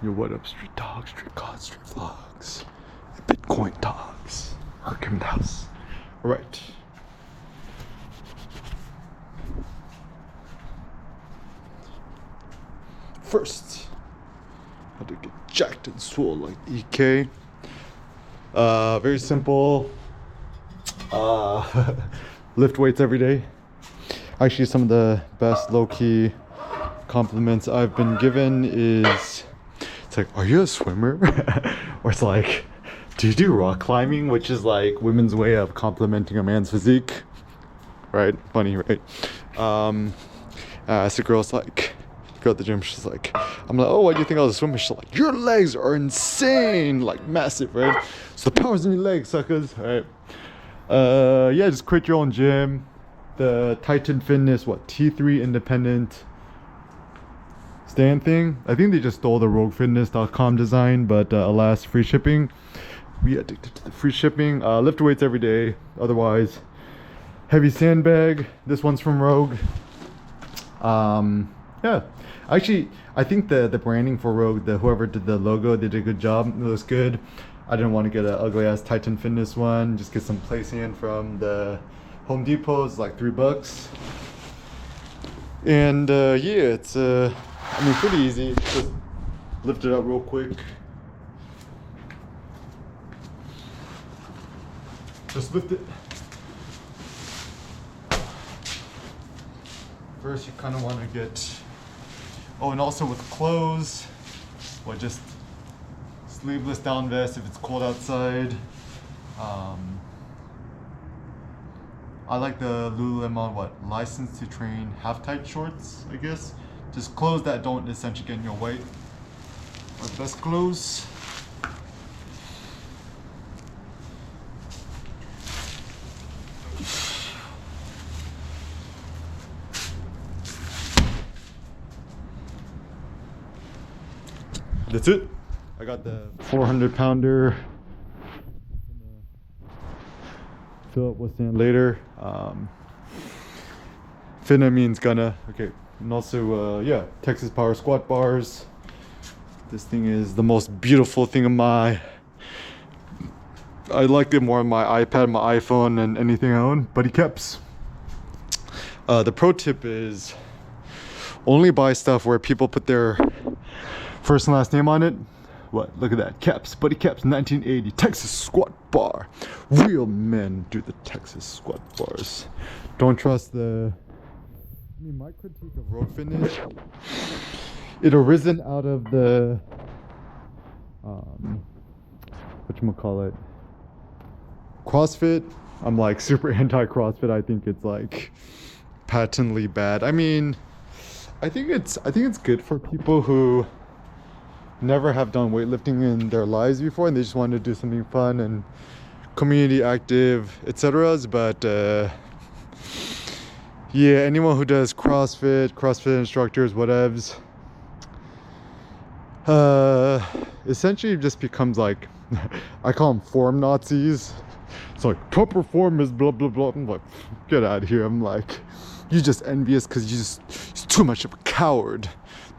Yo, what up, street dogs, street gods, street vlogs, Bitcoin dogs, Arkham House. All right. First, how to get jacked and swole like EK. Very simple. Lift weights every day. Actually, some of the best low-key compliments I've been given is, it's like, are you a swimmer? Or it's like, do you do rock climbing? Which is like women's way of complimenting a man's physique. Right? Funny, right? So girl's like, go at the gym, she's like, I'm like, oh, why do you think I was a swimmer? She's like, your legs are insane, like massive, right? So the power's in your legs, suckers. All right. Yeah, just create your own gym. The Titan Fitness, T3 independent stand thing. I think they just stole the roguefitness.com design, but alas, free shipping. We addicted to the free shipping. Lift weights every day. Otherwise, heavy sandbag. This one's from Rogue. Yeah, actually, I think the branding for Rogue, whoever did the logo, they did a good job. It looks good. I didn't want to get an ugly ass Titan Fitness one. Just get some placing from the Home Depot. It's like $3. And yeah, it's I mean, pretty easy. Just lift it up real quick. Just lift it. First, you kind of want to get. Oh, and also with clothes, just sleeveless down vest if it's cold outside. I like the Lululemon license to train half tight shorts, I guess. Just clothes that don't essentially get in your way are the best clothes. That's it. I got the 400 pounder. Fill up with sand later. Finna means gonna. Okay. And also, yeah, Texas Power squat bars. This thing is the most beautiful thing of I like it more on my iPad, my iPhone, and anything I own. Buddy Caps. The pro tip is only buy stuff where people put their first and last name on it. Look at that. Caps, Buddy Caps, 1980, Texas squat bar. Real men do the Texas squat bars. Don't trust my critique of Rogue Fitness, it arisen out of the, whatchamacallit, CrossFit. I'm like super anti-CrossFit. I think it's like patently bad. I mean, I think it's good for people who never have done weightlifting in their lives before and they just want to do something fun and community active, etc. But yeah, anyone who does CrossFit instructors, whatevs, essentially just becomes like, I call them form Nazis. It's like, proper form is blah blah blah. I'm like, get out of here. I'm like, you just envious because you're too much of a coward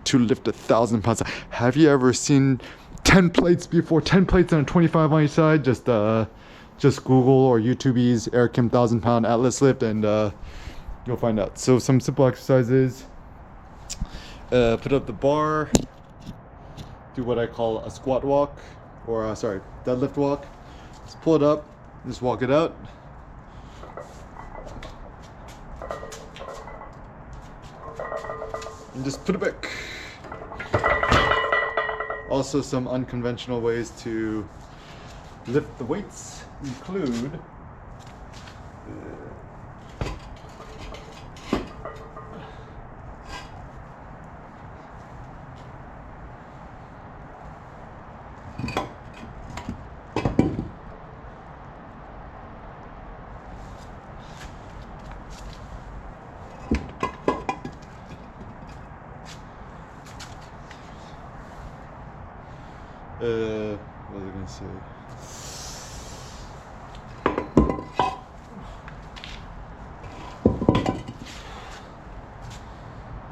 to lift 1,000 pounds. Have you ever seen 10 plates before? 10 plates and a 25 on each side? Just Google or YouTube's Eric Kim 1,000 pound Atlas lift and you'll find out. So some simple exercises. Put up the bar. Do what I call a squat walk, or deadlift walk. Just pull it up. Just walk it out. And just put it back. Also, some unconventional ways to lift the weights include what was I gonna say?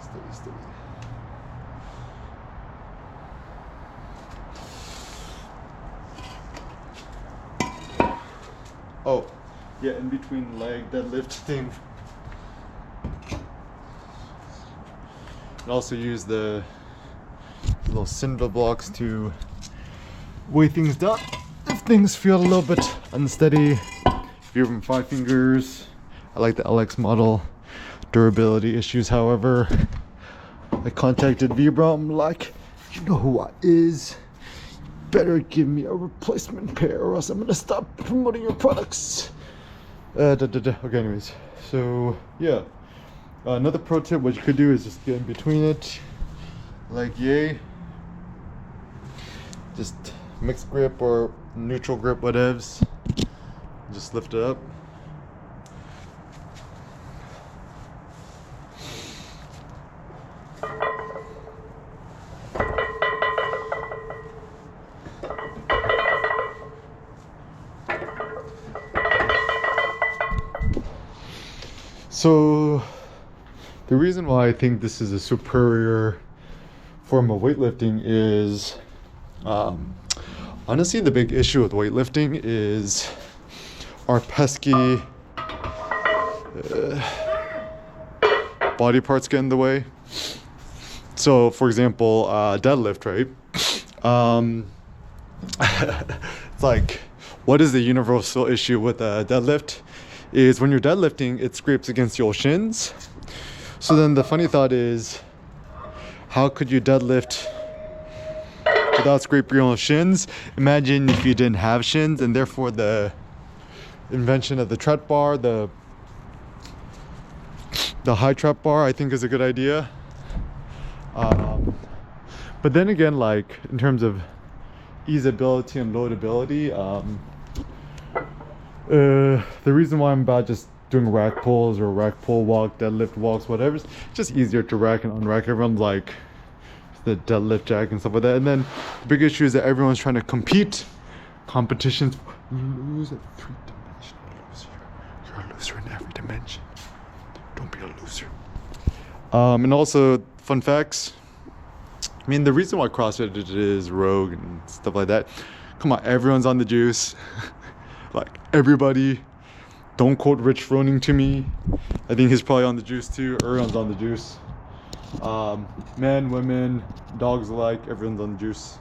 Steady. Oh, yeah, in between leg deadlift thing. And also use the little cinder blocks to weigh things down if things feel a little bit unsteady. If you're from 5 fingers, I like the LX model. Durability issues, however. I contacted Vibram. I'm like, you know who I is. Better give me a replacement pair or else I'm gonna stop promoting your products. Okay, anyways. So, yeah. Another pro tip, what you could do is just get in between it. Like yay. Just mixed grip or neutral grip, whatevs. Just lift it up. So the reason why I think this is a superior form of weightlifting is honestly the big issue with weightlifting is our pesky body parts get in the way. So for example, deadlift, right? It's like, what is the universal issue with deadlift? Is when you're deadlifting, it scrapes against your shins. So then the funny thought is, how could you deadlift without scraping your own shins? Imagine if you didn't have shins, and therefore the invention of the trap bar, the high trap bar, I think is a good idea. But then again, like in terms of easeability and loadability, the reason why I'm about just doing rack pulls or rack pull walk, deadlift walks, whatever, it's just easier to rack and unrack. Everyone's like the deadlift jack and stuff like that. And then the big issue is that everyone's trying to competitions. You lose at 3-dimensional loser. You're a loser in every dimension. Don't be a loser. And also, fun facts. I mean, the reason why CrossFit is rogue and stuff like that, come on, everyone's on the juice. Like, everybody. Don't quote Rich Froning to me. I think he's probably on the juice too. Everyone's on the juice. Men, women, dogs alike, everyone's on the juice.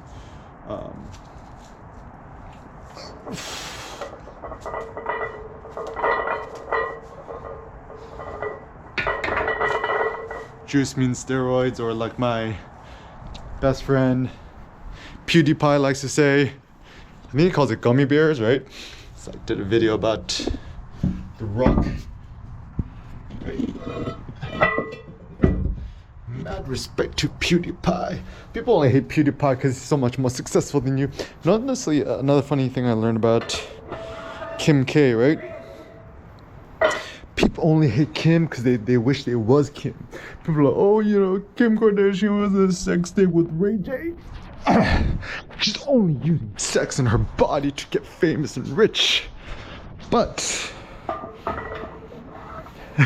Juice means steroids, or like my best friend PewDiePie likes to say, I think he calls it gummy bears, right? So I did a video about The Rock. Right. Mad respect to PewDiePie. People only hate PewDiePie because he's so much more successful than you. Not honestly, another funny thing I learned about Kim K, right? People only hate Kim because they wish they was Kim. People are like, oh, you know, Kim Kardashian was a sex thing with Ray J. She's only using sex in her body to get famous and rich. But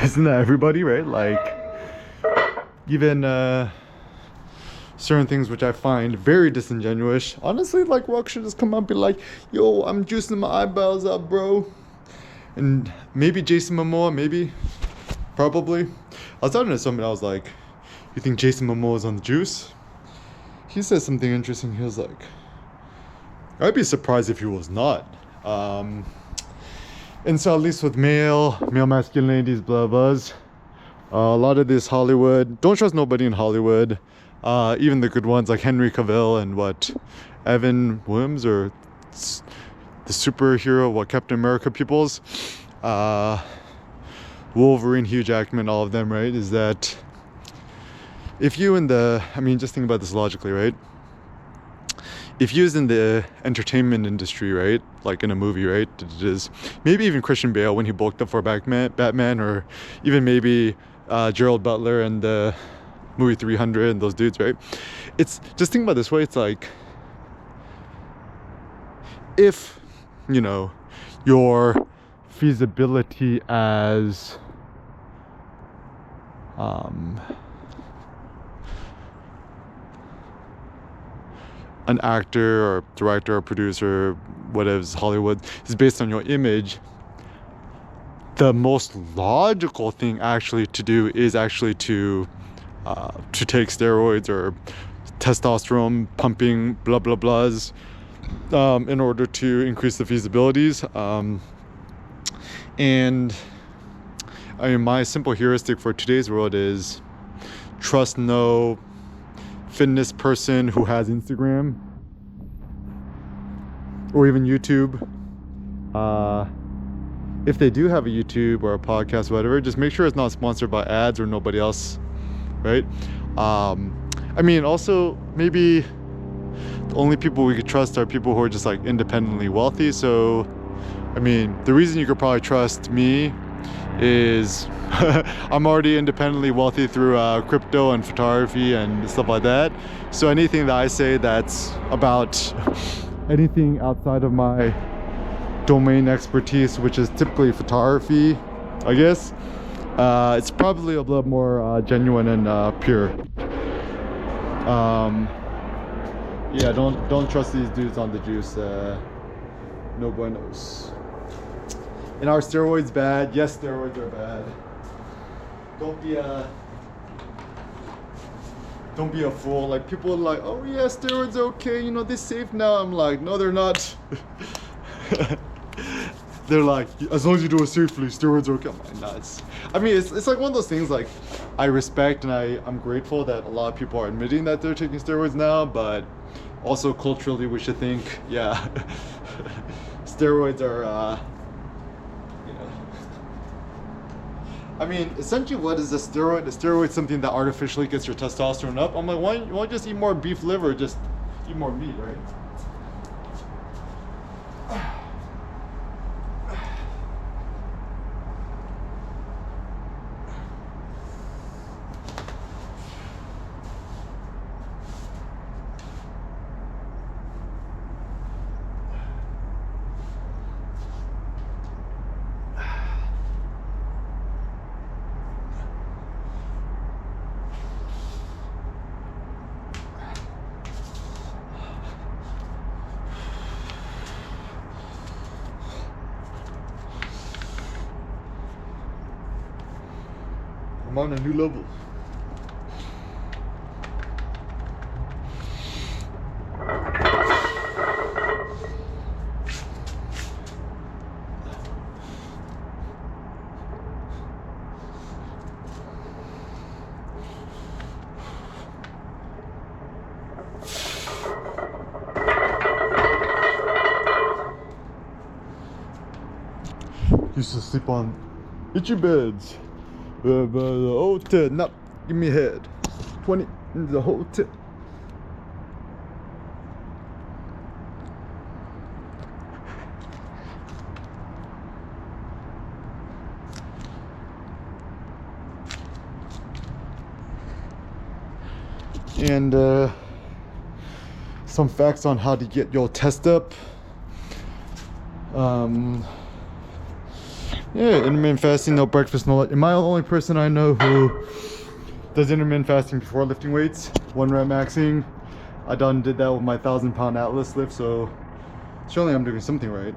isn't that everybody, right? Like, even certain things which I find very disingenuous. Honestly, like, Rock should just come out and be like, yo, I'm juicing my eyebrows up, bro. And maybe Jason Momoa, maybe, probably. I was talking to somebody, I was like, you think Jason Momoa is on the juice? He said something interesting. He was like, I'd be surprised if he was not. And so at least with male masculinities, blah blahs, a lot of this Hollywood, don't trust nobody in Hollywood, even the good ones like Henry Cavill and Evan Williams, or the superhero, Captain America peoples, Wolverine, Hugh Jackman, all of them, right? Is that if you just think about this logically, right? If you was in the entertainment industry, right? Like in a movie, right? It is maybe even Christian Bale when he bulked up for Batman, or even maybe Gerald Butler and the movie 300 and those dudes, right? It's just think about it this way. It's like, if, you know, your feasibility as an actor or director or producer, whatever, Hollywood, is based on your image, the most logical thing actually to do is actually to take steroids or testosterone pumping blah blah blahs in order to increase the feasibilities. And I mean, my simple heuristic for today's world is trust no fitness person who has Instagram or even YouTube. If they do have a YouTube or a podcast or whatever, just make sure it's not sponsored by ads or nobody else, right? I mean, also maybe the only people we could trust are people who are just like independently wealthy. So I mean, the reason you could probably trust me is I'm already independently wealthy through crypto and photography and stuff like that. So anything that I say that's about anything outside of my domain expertise, which is typically photography, I guess, it's probably a little more genuine and pure. Yeah, don't trust these dudes on the juice. No buenos. And are steroids bad? Yes, steroids are bad. Don't be a fool. Like, people are like, oh yeah, steroids are okay, you know, they're safe now. I'm like, no, they're not. They're like, as long as you do it safely, steroids are okay. I'm like, nuts. I mean, it's like one of those things, like, I respect and I'm grateful that a lot of people are admitting that they're taking steroids now, but also culturally we should think, yeah, steroids are, you know. I mean, essentially what is a steroid? A steroid is something that artificially gets your testosterone up. I'm like, why don't you just eat more beef liver, just eat more meat, right? I'm on a new level. Used to sleep on itchy beds. The hotel, not give me a head. 20 in the hotel. And some facts on how to get your test up. Yeah, intermittent fasting, no breakfast, no lunch. Am I the only person I know who does intermittent fasting before lifting weights? 1 rep maxing. I did that with my 1,000-pound Atlas lift, so surely I'm doing something right.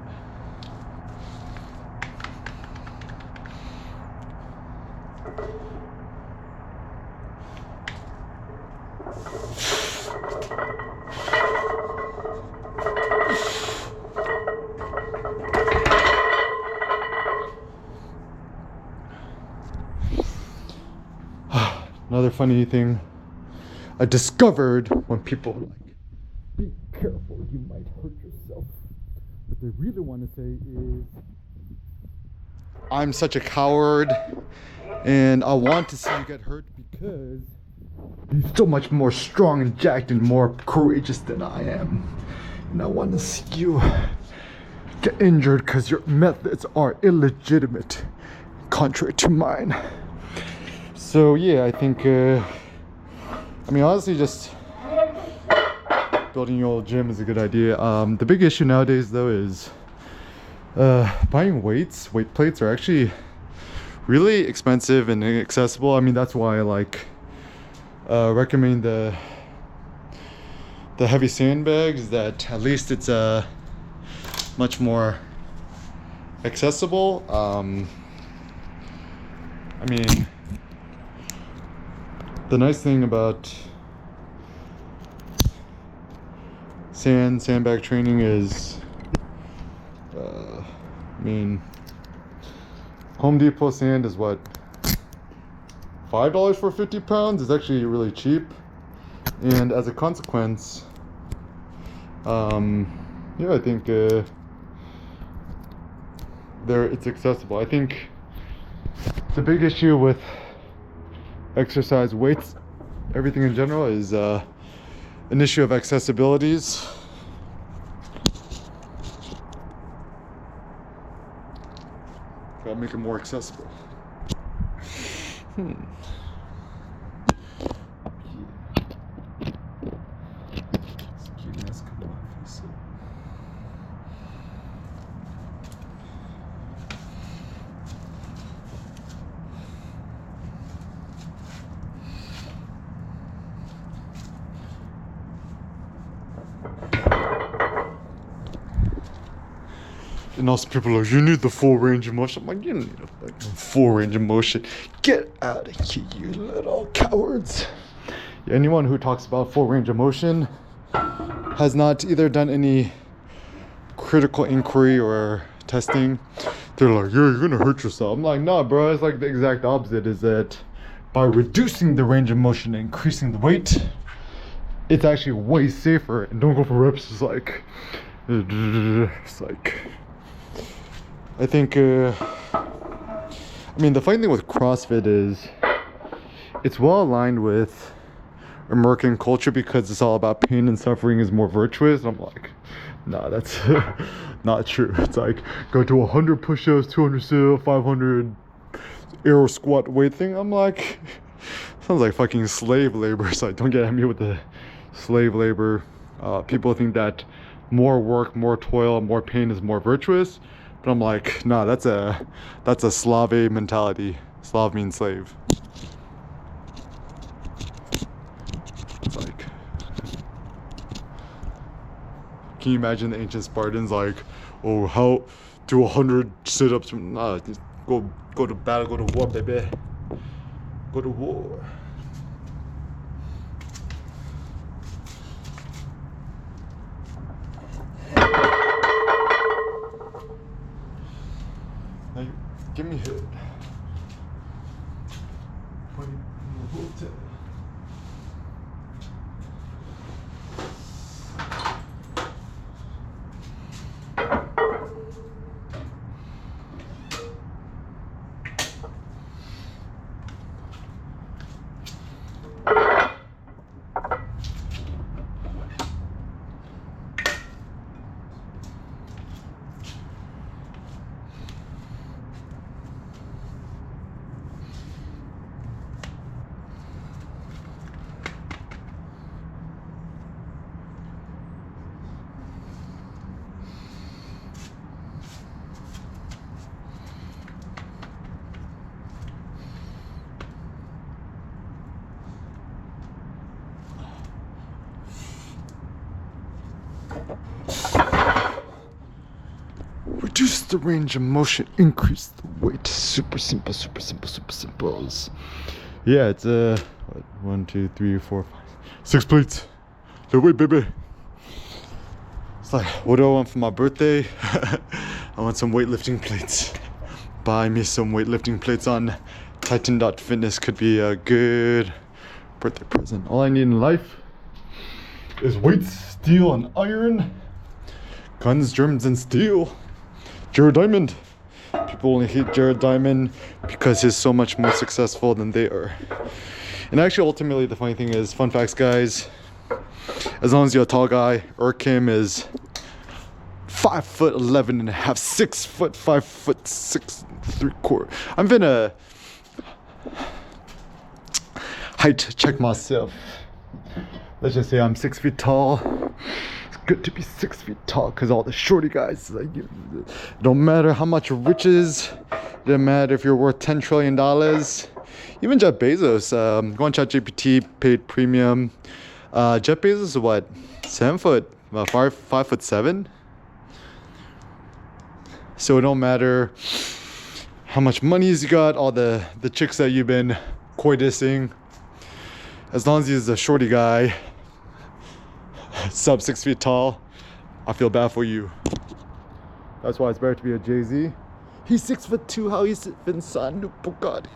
Another funny thing I discovered when people are like, be careful, you might hurt yourself. What they really want to say is, I'm such a coward and I want to see you get hurt because you're so much more strong and jacked and more courageous than I am. And I want to see you get injured because your methods are illegitimate, contrary to mine. So yeah, I think, I mean, honestly, just building your old gym is a good idea. The big issue nowadays, though, is buying weight plates are actually really expensive and inaccessible. I mean, that's why I like recommend the heavy sandbags, that at least it's much more accessible. I mean, the nice thing about sandbag training is, I mean, Home Depot sand is what, $5 for 50 pounds? It's actually really cheap, and as a consequence, yeah, I think it's accessible. I think the big issue with exercise weights, everything in general, is an issue of accessibilities. Gotta make it more accessible. And also people are like, you need the full range of motion. I'm like, you don't need a fucking full range of motion. Get out of here, you little cowards. Yeah, anyone who talks about full range of motion has not either done any critical inquiry or testing. They're like, yeah, you're gonna hurt yourself. I'm like, nah, bro, it's like the exact opposite. Is that by reducing the range of motion and increasing the weight, it's actually way safer. And don't go for reps. It's like, I think, I mean, the funny thing with CrossFit is it's well aligned with American culture because it's all about pain and suffering is more virtuous. And I'm like, nah, that's not true. It's like, go to 100 push-ups, 200 sit-ups, 500 air squat weight thing. I'm like, sounds like fucking slave labor. So don't get at me with the slave labor. People think that more work, more toil, more pain is more virtuous. But I'm like, nah, that's a Slave mentality. Slav means slave. It's like, can you imagine the ancient Spartans like, oh, how do 100 sit-ups? Nah, just go to battle, go to war, baby. Go to war. Now you give me head. Put it in the hotel. Reduce the range of motion, increase the weight. Super simple, super simple, super simple. Yeah, it's what, 1, 2, 3, 4, 5, 6 plates. The weight, baby. It's like, what do I want for my birthday? I want some weightlifting plates. Buy me some weightlifting plates on Titan.Fitness. Could be a good birthday present. All I need in life is weights, steel, and iron. Guns, germs, and steel. Jared Diamond. People only hate Jared Diamond because he's so much more successful than they are. And actually, ultimately, the funny thing is, fun facts, guys, as long as you're a tall guy, Kim is 5'11" and a half, 6 foot, 5'6" 3/4. I'm gonna height check myself. Let's just say I'm 6 feet tall. It's good to be 6 feet tall because all the shorty guys, like, it don't matter how much riches, it doesn't matter if you're worth $10 trillion. Even Jeff Bezos, go on ChatGPT, paid premium. Jeff Bezos is what, 7 foot, about 5'7". So it don't matter how much money's you got, all the chicks that you've been coitusing. As long as he's a shorty guy, sub 6 feet tall, I feel bad for you. That's why it's better to be a Jay-Z. He's 6'2", how he's been son, oh God.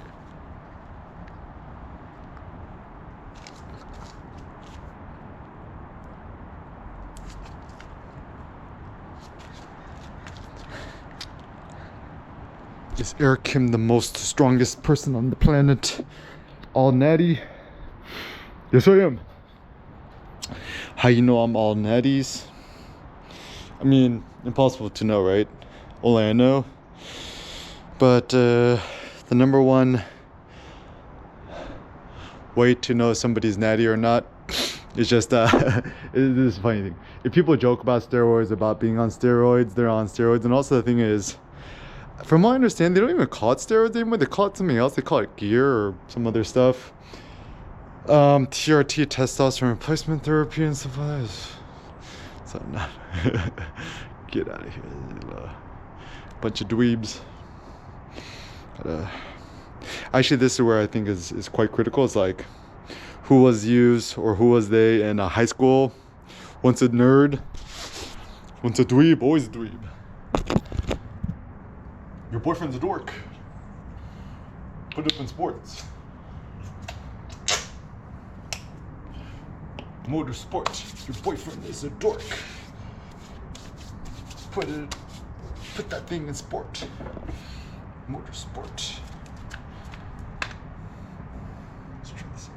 Is Eric Kim the most strongest person on the planet? All natty? Yes, I am. How you know I'm all natties? I mean, impossible to know, right? Only I know. But the number one way to know if somebody's natty or not is just this is a funny thing. If people joke about steroids, about being on steroids, they're on steroids. And also the thing is, from what I understand, they don't even call it steroids anymore. They call it something else. They call it gear or some other stuff. TRT, testosterone replacement therapy and stuff like that. So not get out of here, bunch of dweebs. But, actually, this is where I think is quite critical. It's like, who was used or who was they in high school? Once a nerd, once a dweeb, always a dweeb. Your boyfriend's a dork. Put up in sports. Motorsport. Your boyfriend is a dork. Put that thing in sport. Motorsport. Let's try this out.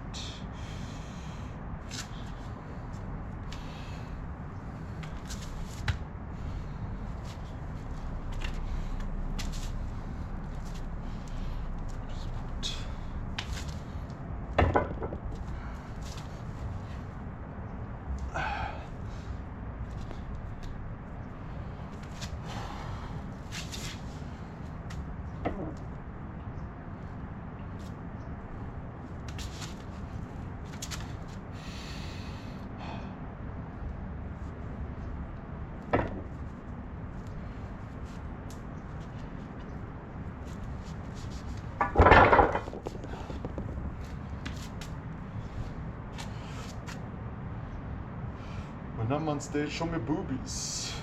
When I'm on stage, show me boobies.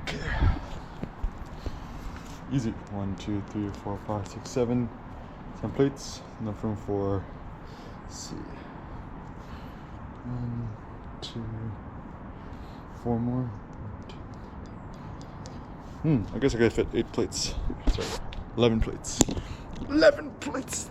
Okay. Easy. 1, 2, 3, 4, 5, 6, 7. 10 plates. Enough room for, let's see. 1, 2, 4 more. I guess I gotta fit 8 plates. Sorry. 11 plates. 11 plates.